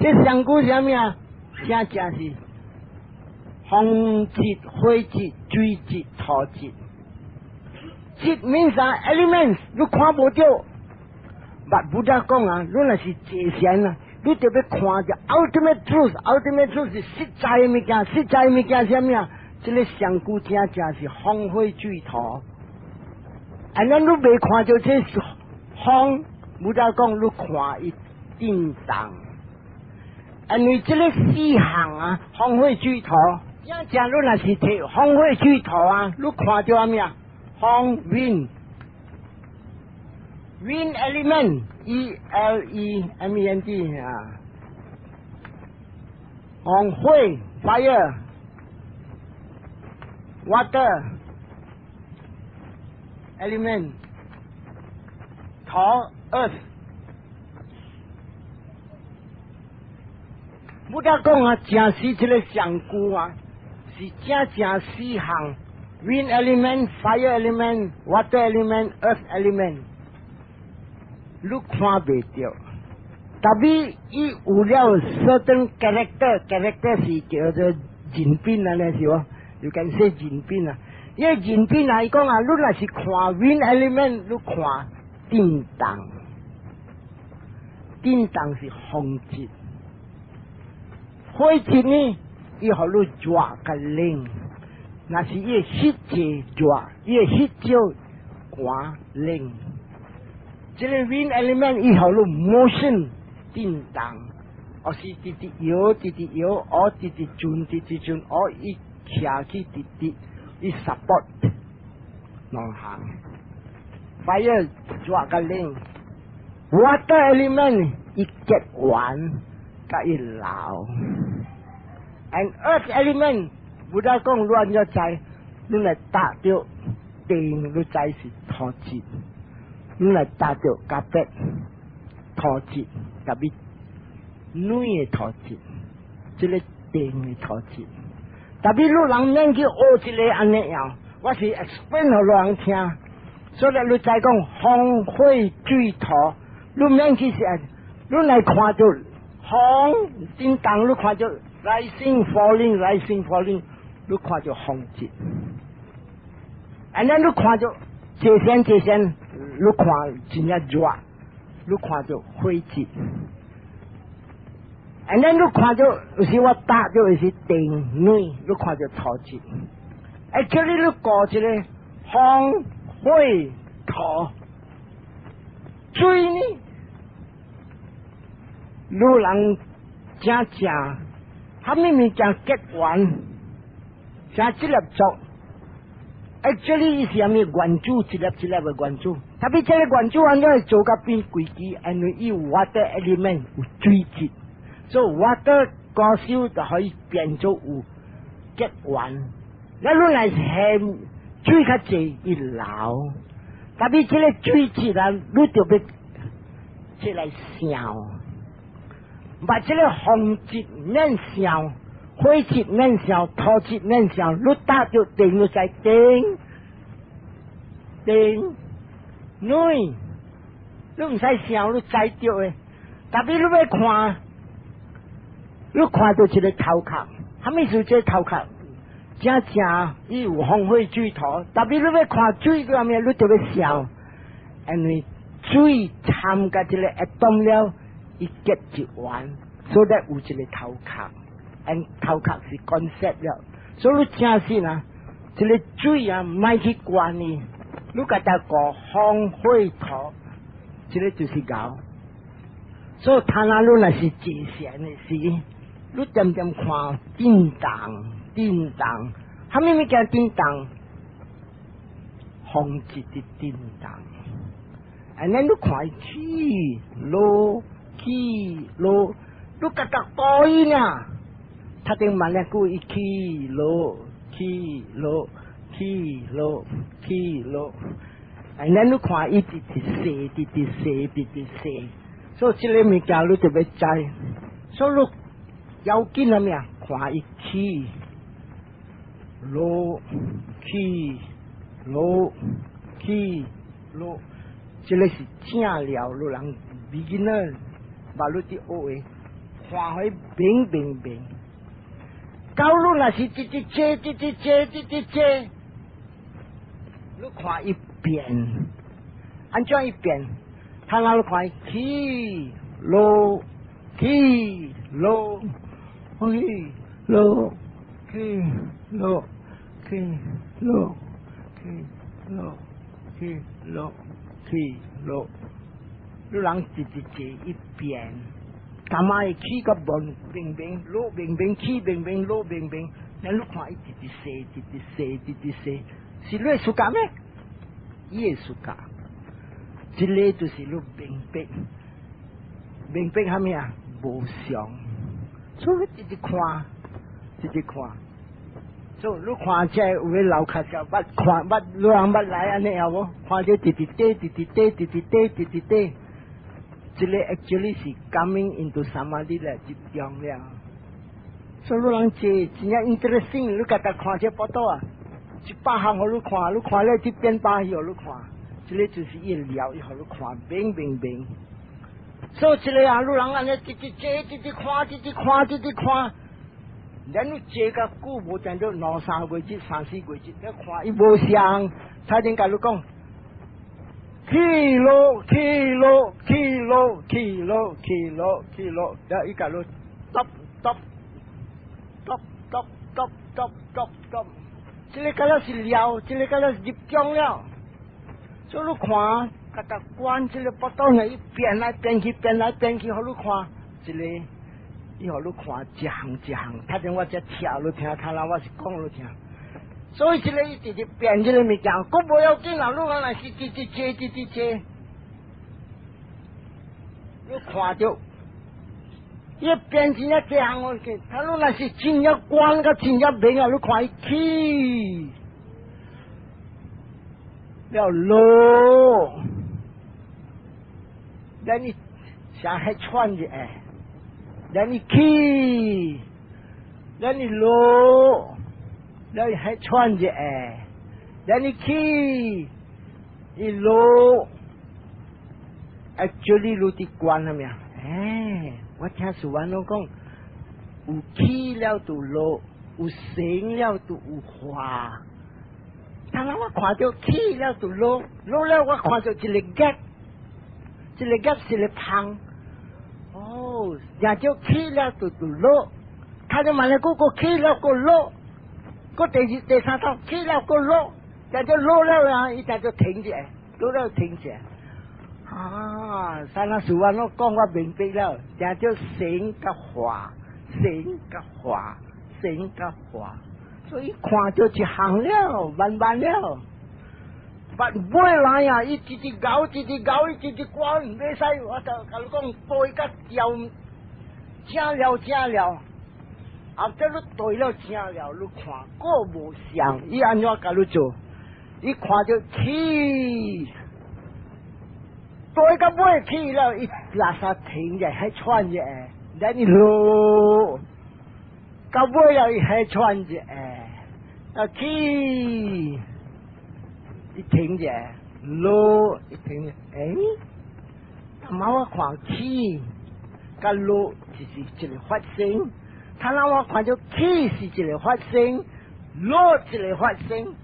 這香菇是啥物啊？正是風節、火節、水節、土節。節 means elements， 你看冇到。但不得講啊，你那是界限啊。你特別看着 ultimate truth 是實在嘅物件，實在嘅物件是啥物啊？這個香菇正是風火水土。and then 你未看到這是風，冇得講你看伊震動。因為這個四行啊，風火水土，正你若是睇風火水土啊，你看到啥物啊？風 wind element E-L-E-M-E-N-T 啊，風火 fire water element 土 earth。冇得講啊，正是這個香菇啊，是正四行 wind element fire element water element earth element。你看不到，但係伊有了 certain character 是叫做人品啊，那是哦，有间说人品啊。因为人品来讲啊，你若是看 wind element， 你看震动，震动是风节，火节呢，伊互你热甲冷，那是伊湿节热，伊湿少寒冷。这个 wind element 伊互你 motion 震动，或是直直摇，直直摇，或直直转，直直转，或伊徛去直直。伊 support 两项 ，fire 热甲冷 ，water element 伊结完甲伊流 ，and earth element 不得讲乱咗知，你来搭着电，你知是土质，你来搭着甲白土质，甲比软嘅土质，即个电嘅土质。特别你人免去学一个安尼样，我是 explain 互人听，所以你再讲风火水土，你免去是，你来看到风震动，你看到 rising falling， 你看到风节，然后你看到这线，你看真正热，你看到火节。然后你看到有时我打到有时电暖，你看到土质。这里你搞一个风火土水呢，你人正正，他明明讲结完，正这粒做。这里是啥物原主一粒的原主，特别这个原主安怎做甲变规矩，因为伊有 water element 有水质。所以 water 高烧就可以变做有结完，你攞嚟係水較濟一流，特別這個水質啊，你就要這來燒，把這個風質免燒，火質免燒，土質免燒，你打就電就在電暖，你唔使燒，你栽掉嘅，特別你要看。你看到一个头壳，什么是这头壳？正伊有风火水土，特别你要看水嗰面，你就要笑，因为水掺加一个atom了，伊结一完，所以有一个头壳，头壳是 concept 了，所以你正是啊，这个水啊，卖去关呢，你甲它讲风火土，这个就是搞，所以他那路那是极限的事。你点点看震动，还咩物叫震动？风节的震动，然后你看起落，你格格多音啊，他定慢咧句起落，然后你看一直细，所以这个物件你就要知，所以要紧啊咩啊？看伊起落，这个是正了，路人 beginner 把你啲学的，看开明。到路那是直接，你看一变，安怎一变？他那看起落。你人直一边，干嘛会起个明，落明，起明，落明，咱你看伊直细，是你暑假咩？伊会暑假，这个就是你明虾米啊？无相，所以直看，所以你看这有个老客就捌看捌人捌来安尼好无？看这直这个 actually 是 coming into samadhi 来集中了。所以你人这真正 interesting， 你甲他看这报道啊，100项互你看了这变8样你看，这个就是伊聊伊互你看明。所以这个啊，路人安尼直看，咱你坐个久无见到2、3月节、3、4月节，你看伊无像，差点甲你讲，起落，然后伊甲你咚，这个甲了是了，这个甲了是入奖了，所以你看，甲搭关这个不当然伊变来变去，互你看，这个。伊互你看一项，他正我只跳你听，他人我是讲你听。所以这个一直直变这个物件，佫无要紧啦。你讲若是直接，你看着，伊变真正这项我见，他若是真正关个真正明啊，你看伊起了落，那你想还穿着哎。然后你起，然后你落，然后还穿着哎，然后你起，你落，这里落的关了没有？哎，我听苏万龙讲，有起了就落，有升了就有花。但係我看到起了就落，落了我看到一個夾是個胖。哦，也就起了就落，他就問你嗰個起了個落，個第三套起了個落，也就落了啊，一陣就停住，落了停住。啊，三那數完我講我明白了，也就升個華，所以看就一行了，慢了。但每來呀，一直搞，一直關，唔俾使，我就甲你講對個調正了，後頭你對了正了，你看個無像，伊安怎甲你做？伊看到起，對個尾起了，伊垃圾停嘅，還穿嘅，然後落，個尾了伊還穿嘅，啊起。一停者，落一停者，他妈我看起，甲落就是一个发生，他让我看到起是一个发生，落一个发生，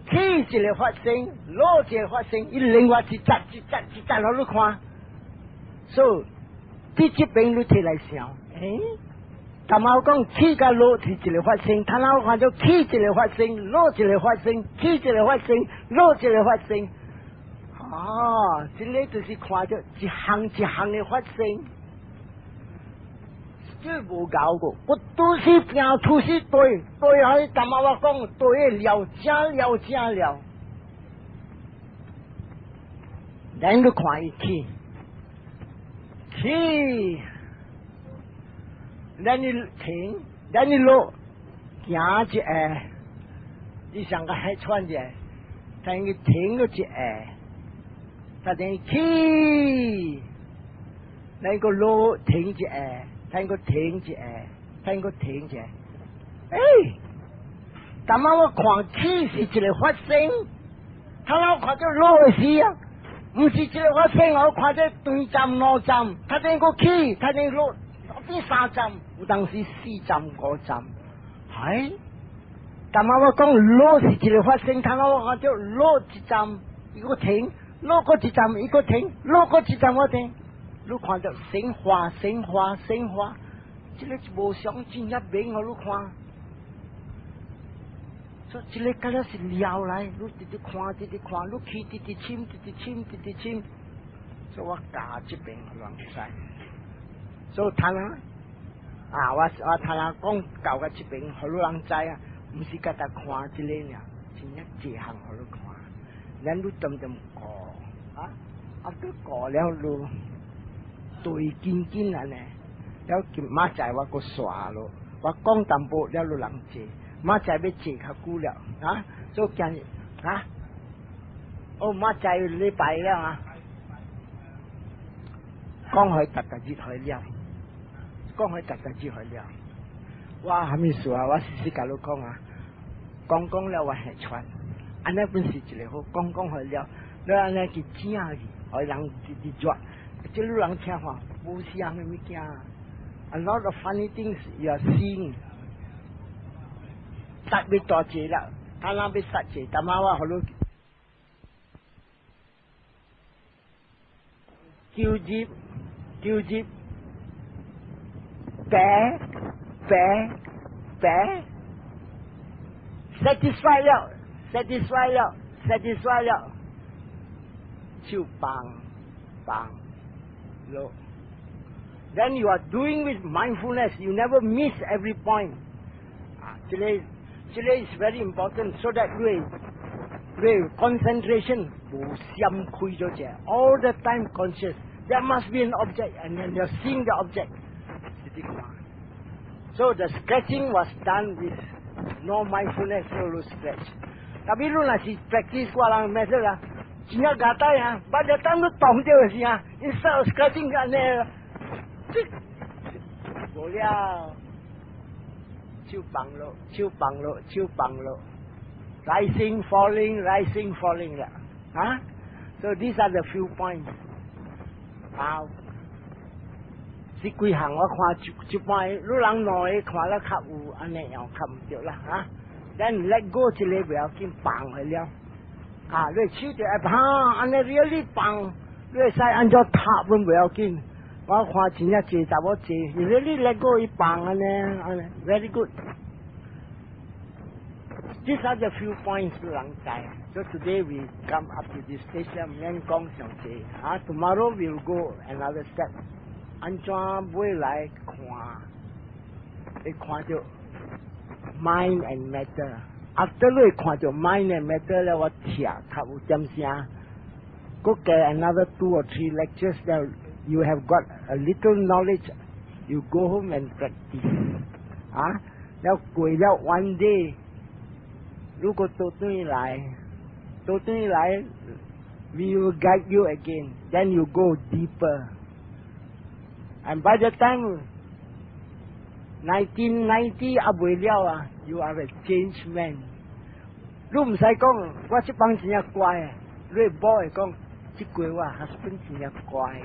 起一个发生，落一个发生，伊另外一扎，让你看，所以这边你摕来想，他妈我讲起甲落是一个发生，他让我看到起一个发生，落一个发生，起一个发生，落一个发生。哦，这个就是看到一行的发生，这无搞过，我都是拼出是对，还他妈我讲对了，正了，咱个看伊起。咱你停，咱你落，行一下，你上个还穿着，但你停个一下，他等于起，咱个落停一下，咱个停一下，但嘛我看起是一个发生，他老看到落的时啊，不是一个发生，我看到2站2站，他等个起，他等落。第3站，有当时4站5站，係。但係我講落是一個發生，睇我看到落一站一個停，落個一站一個停，落個一站我停，你看到升華，這個無相真一明我你看，所以這個梗係是撩來，你直直看，你去直直簽，所以我教這邊亂晒。所以睇下，我睇下講教嘅這邊好多人知啊，唔是甲他看這個呢，真一這行好多看，咱你點過都過了路，對緊啊呢，了見馬仔我個耍咯，我講淡薄了路人借，馬仔要借較久了所以今日馬仔禮拜了講佢特日去了。講佢特去了，我還沒說我時甲你講講了我係傳，安尼本是一個好，講去了，你安尼去正去，互人直抓，即個人聽話，無啥物物件，a lot of funny things you are seeing， ตัดไปต่อเจแล้วถ้าเราไปสัตเจแต่มาว่าเขารู้คิวจิบแปะsatisfy แล้วชิวปังโล then you are doing with mindfulness you never miss every point today is very important so that ด้วย concentration 不相亏着者 all the time conscious there must be an object and then you're seeing the object so the scratching was done with no mindfulness so lu scratch tapi lu nasi practice kwa lang method lah Cina gata ya by the time lu tong je sia instead of scratching kan ne boleh 手绑了 rising falling 了 huh? So these are the few points สิ几行我看一摆你人耐看了较有安尼样较唔对啦哈 then let go 一个不要紧放去了你手就会安尼 really 放你使按照塔本不要紧我看真正坐查某坐 you really let go 伊放安尼 very good these are the few points 你人知 so today we come up to this stage 免讲上济tomorrow we'll go another step 安怎买来看到 mind and matter after 你看到 mind and matter 了我听较有点声 go get another 2 or 3 lectures that you have got a little knowledge you go home and practice แล้ว过了 one day 如果ตัวนี้来 we will guide you again then you go deeper and by the time 1990 不了you are a changed man 你唔使讲我这帮真正乖你冇会讲这句话 husband 真正乖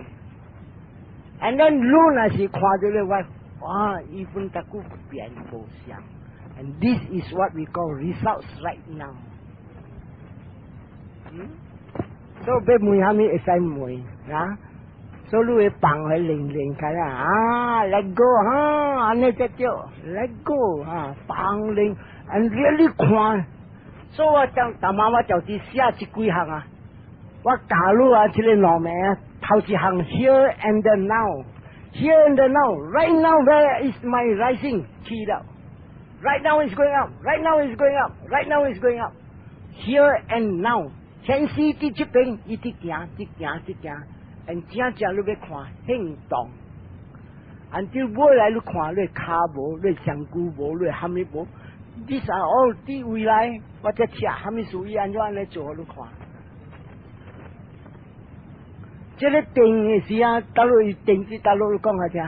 and then 你若是看到了哇伊分得个变不相 and this is what we call results right now so 被问下面会使问so 你会放去零开let go 安尼才对 let go 放零 and really 看 so 我就啲写一几行我教你这个老名头一行 here and now right now where is my rising key 了 right now is going up here and now 先是啲这边一直行 and 正你要看行动 until 未来你看你脚无你上骨无你虾米无 these are all 啲未来我只车虾米属于安怎来做你看这个定的时大陆定之大陆讲下听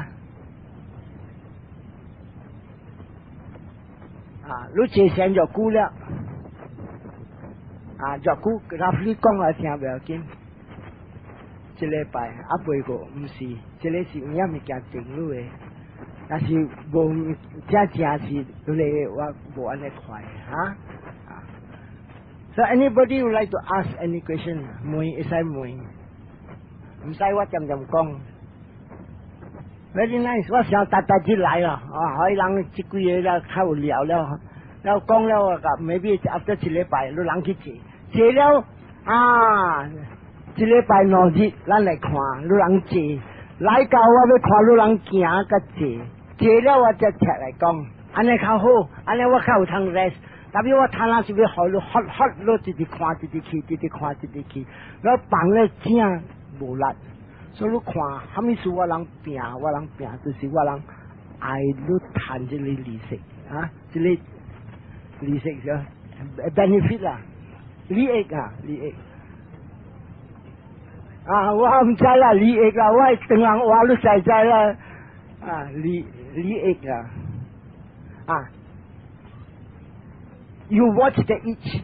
你这先就估了就估roughly 讲下听不要紧这礼拜不过不是这个是有影物件定你的但是无正是你我无安尼快so anybody would like to ask any question 问会使问唔使我渐讲 very nice 我想大只来了可以人这几个了较有聊了แล้ว讲了maybe after 一礼拜你人去坐了一礼拜2日咱来看你人坐来到我要看你人行甲坐了我才出来讲安尼较好安尼我较有通 rest 但是我贪是要好你好你一直看一直去我放了正无力所以你看虾米事我人拼就是我人爱你谈这个利息这个利息就 benefit 啦利益我唔知啦利益啦我等人话你知啦利益you watch the itch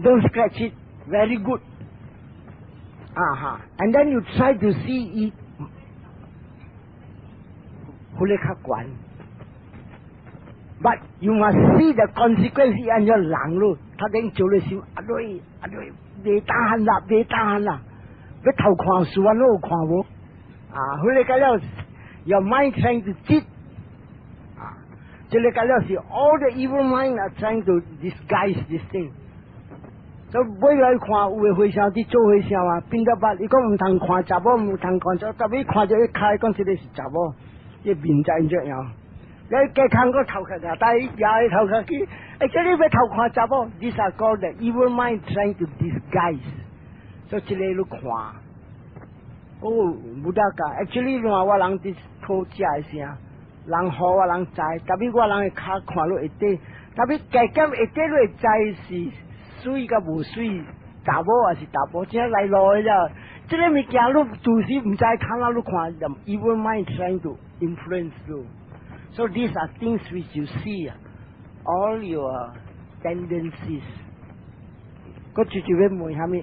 don't scratch it very good and then you try to see it หูเลยข้ากวน But you must see the consequence 按照人咯，他哋做嘅時候，阿女，未打閒啦，要偷看書啊，都看無啊，佢哋講了 ，your mind trying to cheat 啊，即係講了是 all the evil mind are trying to disguise this thing。所以每來看有嘅會笑啲做會笑啊，變得白。你講唔通看查某，唔通看咗，特別看咗一開講這個是查某，一面就咁樣。你嘅看個頭殼啊，但係也頭殼去，即係你要偷看查某 ，these are called the evil mind trying to disguise。所以這個你看，哦，冇得㗎。actually 我人啲討價嘅聲，人好我人知，特別我人嘅卡看落一啲，特別計減一啲落知是。水甲無水，查某還是查甫，真來路嘅。即個物件你做時唔知睇哪，你看 the evil mind trying to influence you. So these are things which you see, all your tendencies. 我最要問下面。